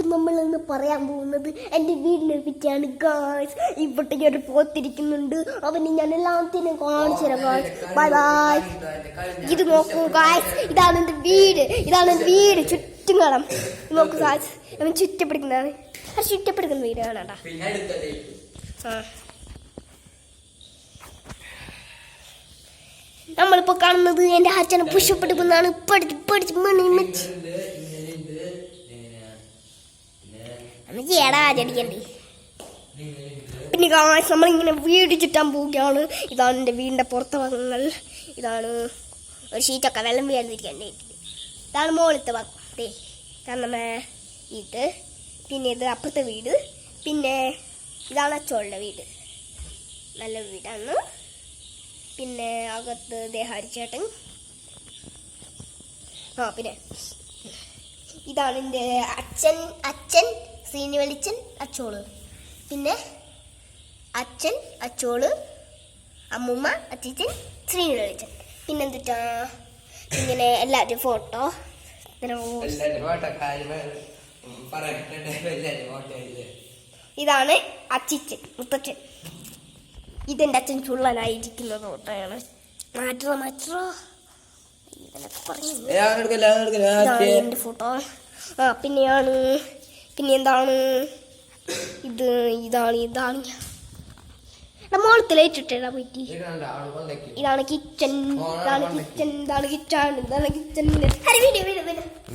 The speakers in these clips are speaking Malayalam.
അപ്പം നമ്മളിന്ന് പറയാൻ പോകുന്നത് എൻ്റെ വീടിനെ പറ്റിയാണ് ഗായ്സ്. ഇവിടെ ഒരു പോത്തിരിക്കുന്നുണ്ട്, അവന് ഞാൻ എല്ലാത്തിനും കാണിച്ചു തരാം ഗായ്സ്. Bye bye. ഇത് നോക്കൂ ഗായ്സ്, ഇതാണ് എൻ്റെ വീട്, ഇതാണ് എൻ്റെ വീട്. ചുറ്റും കാണാം, നോക്കൂ ഗായ്സ്. അവൻ ചുറ്റപ്പെടുക്കുന്നതാണ്, അത് ചുറ്റപ്പെടുക്കുന്ന വീട് കാണാട്ടാ. നമ്മളിപ്പോ കാണുന്നത് എൻ്റെ അച്ഛനെ പുഷ്പപ്പെടുക്കുന്നതാണ്. പിന്നെ നമ്മളിങ്ങനെ വീട് ചുറ്റാൻ പോവുകയാണ്. ഇതാണ് എൻ്റെ വീടിൻ്റെ പുറത്തെ ഭാഗങ്ങൾ. ഇതാണ് ഒരു ഷീറ്റൊക്കെ വെള്ളം വീഴാതിരിക്കണ്ടേ. ഇതാണ് മുകളിലത്തെ ഭാഗം. കാരണം ഇത്, പിന്നെ ഇത് അപ്പുറത്തെ വീട്, പിന്നെ ഇതാണ് അച്ചോളുടെ വീട്. നല്ല വീടാണ്. പിന്നെ അകത്ത് ഹരിച്ചേട്ടൻ. പിന്നെ ഇതാണ് എൻ്റെ അച്ഛൻ ശ്രീനി വെളിച്ചൻ, അച്ചോള്. പിന്നെ അച്ഛൻ, അച്ചോള്, അമ്മൂമ്മ, അച്ഛൻ, ശ്രീനി വെളിച്ചൻ. പിന്നെ എന്തിട്ടാ ഇങ്ങനെ എല്ലാവരും ഫോട്ടോ. ഇതാണ് അച്ചിച്ചൻ, മുത്തച്ഛൻ. ഇതെൻ്റെ അച്ഛൻ ചുള്ളനായിരിക്കുന്ന ഫോട്ടോയാണ്. എൻ്റെ ഫോട്ടോ. പിന്നെ എന്താണ് ഇതാണ് മോളത്തിലേറ്റിട്ടാ പറ്റി. ഇതാണ് കിച്ചൺ,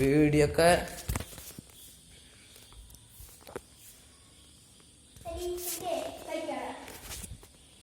വീഡിയോ